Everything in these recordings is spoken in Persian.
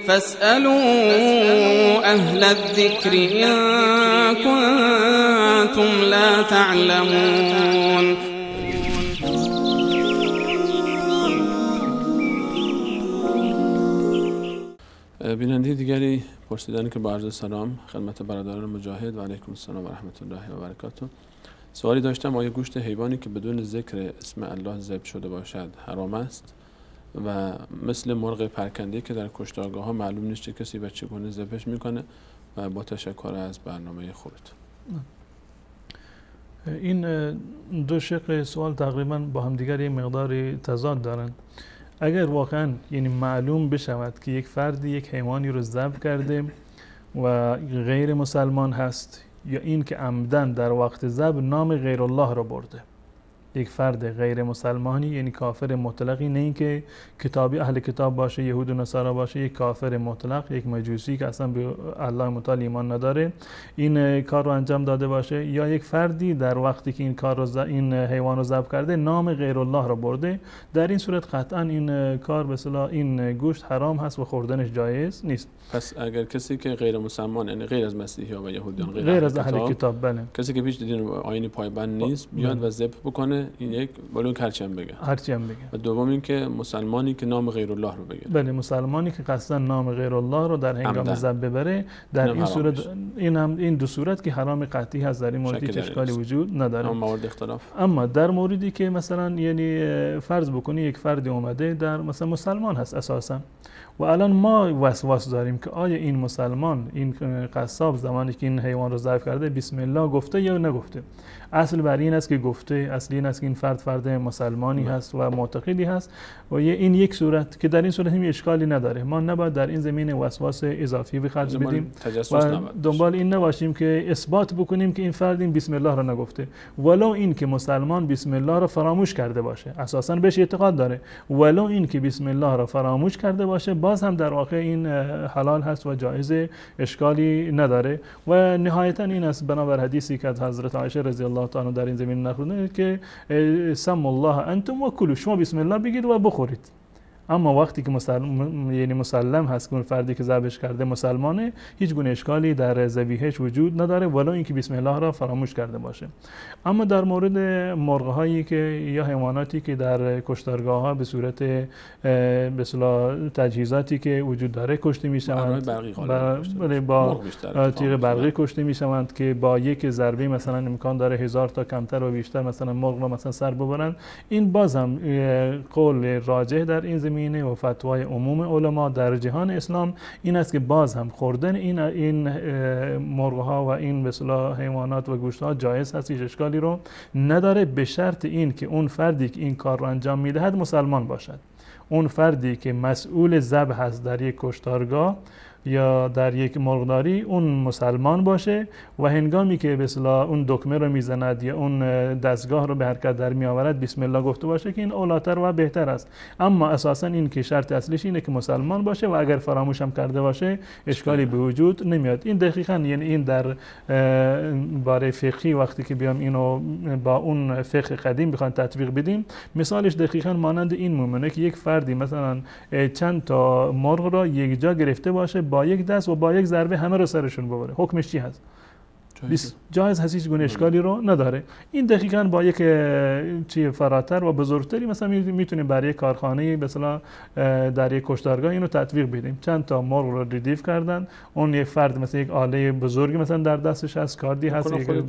فاسألوا أهل الذكر إن كنتم لا تعلمون. بیننده دیگری پرسیدن که با عرض سلام خدمت برادران مجاهد و علیکم السلام و رحمت الله و برکاته. سوالی داشتم آیا گوشت حیوانی که بدون ذکر اسم الله ذبح شده باشد حرام است و مثل مرغ پرکنده که در کشتارگاه ها معلوم نیست چه کسی و چگونه ذبحش میکنه؟ و با تشکر از برنامه خودت. این دو شق سوال تقریبا با هم دیگر یک مقدار تضاد دارند. اگر واقعا یعنی معلوم بشود که یک فردی یک حیوانی رو ذبح کرده و غیر مسلمان هست، یا این که عمدن در وقت ذبح نام غیر الله را برده، یک فرد غیر مسلمانی یعنی کافر مطلقی، نه اینکه کتابی اهل کتاب باشه، یهود و نصارا باشه، یک کافر مطلق، یک مجوسی که اصلا به الله متعال ایمان نداره این کار رو انجام داده باشه، یا یک فردی در وقتی که این کار رو این حیوان رو ذبح کرده نام غیر الله را برده، در این صورت قطعا این کار به اصطلاح این گوشت حرام هست و خوردنش جایز نیست. پس اگر کسی که غیر مسلمان، یعنی غیر از مسیحیان و یهودیان، غیر از اهل کتاب، بله، کسی که هیچ دین آیینی پایبند نیست بیاد و ذبح بکنه، این یک بالون هرچی هم بگه. و دوم این که مسلمانی که نام غیر الله رو بگه. بله، مسلمانی که قصدا نام غیر الله رو در هنگام ذبح ببره، در این صورت این دو صورت که حرام قطعی هست، در این مورد هیچ اشکالی وجود نداره. اما در موردی که مثلا یعنی فرض بکنی یک فردی اومده در مثلا مسلمان هست اساسا و الان ما وسواس داریم که آیا این مسلمان، این قصاب زمانی که این حیوان رو ذبح کرده بسم الله گفته یا نگفته؟ اصل بر این است که گفته، اصل این است که این فرد مسلمانی هست و معتقدی هست و این یک صورت که در این صورت هم اشکالی نداره. ما نباید در این زمینه وسواس اضافی به خرج بدیم و دنبال این نباشیم که اثبات بکنیم که این فرد این بسم الله را نگفته، ولو این که مسلمان بسم الله را فراموش کرده باشه، اساساً بهش اعتقاد داره، ولو این که بسم الله را فراموش کرده باشه، باز هم در واقع این حلال هست و جایز، اشکالی نداره. و نهایتا این است بنابر حدیثی که از حضرت عایشه رضی الله تعالی در این زمین نقل که سم الله انتم و کلوا، شما بسم الله بگید و بخورید. اما وقتی که یعنی مسلم هست که فردی که ذبحش کرده مسلمانه، هیچ گونه اشکالی در ذبیحش وجود نداره ولو اینکه بسم الله را فراموش کرده باشه. اما در مورد مرغ‌هایی که یا حیواناتی که در کشتارگاه‌ها به صورت به اصطلاح تجهیزاتی که وجود داره کشته میشوند، با تیغ برقی کشته میشوند که با یک ضربه مثلا امکان داره 1000 تا کمتر و بیشتر مثلا مرغ را مثلا سر ببرند، این بازم قول راجح در این زمینه و فتوای عموم علما در جهان اسلام این است که باز هم خوردن این مرغ‌ها و این به اصطلاح حیوانات و گوشت‌ها جایز هست، هیچ اشکالی رو نداره، به شرط این که اون فردی که این کار رو انجام میدهد مسلمان باشد. اون فردی که مسئول ذبح هست در یک کشتارگاه یا در یک مرغداری اون مسلمان باشه و هنگامی که به اصطلاح اون دکمه رو میزند یا اون دستگاه رو به حرکت در می آورد بسم الله گفته باشه که این اولاتر و بهتر است. اما اساسا این که شرط اصلیش اینه که مسلمان باشه و اگر فراموش هم کرده باشه اشکالی به وجود نمیاد. این دقیقاً یعنی این در باره فقهی وقتی که بیام اینو با اون فقه قدیم بخوایم تطبیق بدیم، مثالش دقیقاً مانند این میمونه که یک فردی مثلا چند تا مرغ را یک جا گرفته باشه، با یک دست و با یک ضربه همه رو سرشون ببره، حکمش چی هست؟ جایز هست، هیچ گونه اشکالی رو نداره. این دقیقاً با یک چی فراتر و بزرگتری مثلا میتونیم برای یک کارخانه مثلا در یک کشتارگاه اینو تطبیق بدیم. چند تا مرغ رو ردیف کردن، اون یک فرد مثلا یک آله بزرگی مثلا در دستش هست، کاردی هست، یک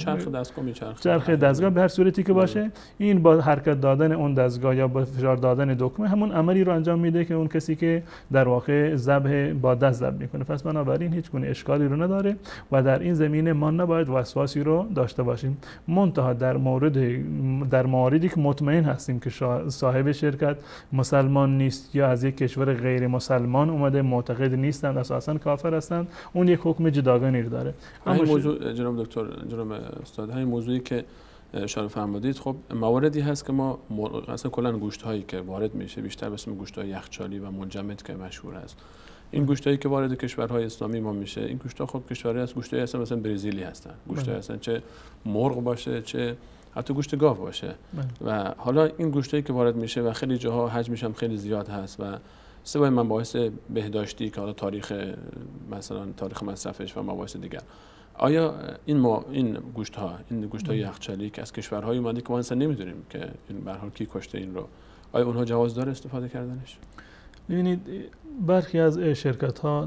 چرخ دستگاه به هر صورتی که باشه، این با حرکت دادن اون دستگاه یا با فشار دادن دکمه همون عملی رو انجام میده که اون کسی که در واقع ذبح با دست ذبح میکنه. پس بنابراین هیچ گونه اشکالی رو نداره و در این زمینه ما نباید وسواسی رو داشته باشیم. منتها در مواردی که مطمئن هستیم که صاحب شرکت مسلمان نیست یا از یک کشور غیر مسلمان اومده، معتقد نیستند، اساسا کافر هستند، اون یک حکم جداگانه داره. اما موضوع جناب دکتر، جناب استاد، همین موضوعی که اشاره فرمودید، خب مواردی هست که ما اصلا کلا گوشت هایی که وارد میشه بیشتر به اسم گوشت های یخچالی و منجمد که مشهور است، این گوشتایی که وارد کشورهای اسلامی ما میشه، این گوشت‌ها خب کشورهای از گوشتایی هستن مثلا برزیلی هستن، گوشتایی هستن چه مرغ باشه چه حتی گوشت گاو باشه و حالا این گوشتایی که وارد میشه و خیلی جاها حجمش هم خیلی زیاد هست و سوای مباحث بهداشتی که حالا تاریخ مثلا تاریخ مصرفش و مباحث دیگر، آیا این گوشت های یخچالی که از کشورهای اومده که ما اصلا نمیدونیم که این به هر حال کی کشته این رو، آیا اونها جواز داره استفاده کردنش؟ ببینید برخی از شرکت ها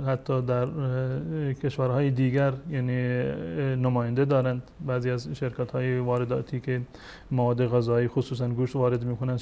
حتی در کشورهای دیگر یعنی نماینده دارند. بعضی از شرکت های وارداتی که مواد غذایی خصوصا گوشت وارد میکنند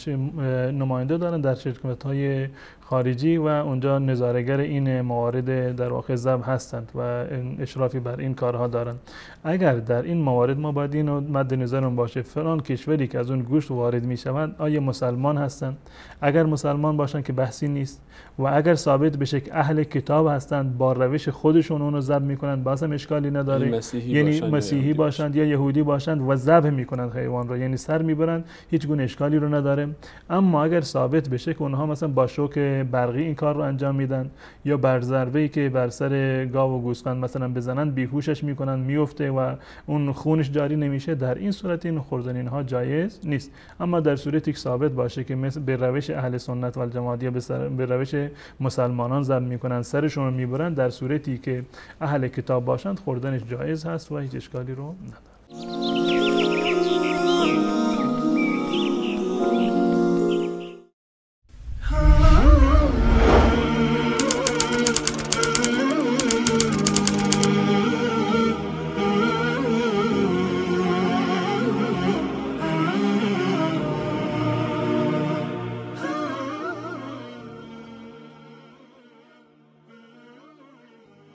نماینده دارند در شرکت های خارجی و اونجا نظاره‌گر این موارد در واقع ذبح هستند و اشرافی بر این کارها دارند. اگر در این موارد ما باید اینو مد نظرمون باشه فلان کشوری که از اون گوشت وارد میشوند آیا مسلمان هستند؟ اگر مسلمان باشند که بحثی نیست، و اگر ثابت بشه که اهل کتاب هستند با روش خودشون اونو ذبح میکنند باز هم اشکالی نداره، یعنی مسیحی باشند یا یهودی باشند و ذبح میکنند حیوان رو، یعنی سر میبرند، هیچ گونه اشکالی رو نداره. اما اگر ثابت بشه که اونها مثلا با شوک برقی این کار رو انجام میدن یا بر ضربه‌ای که بر سر گاو و گوسفند مثلا بزنن بیهوشش میکنن میفته و اون خونش جاری نمیشه، در این صورت این خوردن اینها جایز نیست. اما در صورتی که ثابت باشه که مثل به روش اهل سنت و الجماعت یا به روش مسلمانان ذبح میکنن سرشون رو میبرن، در صورتی که اهل کتاب باشند خوردنش جایز هست و هیچ اشکالی رو نداره.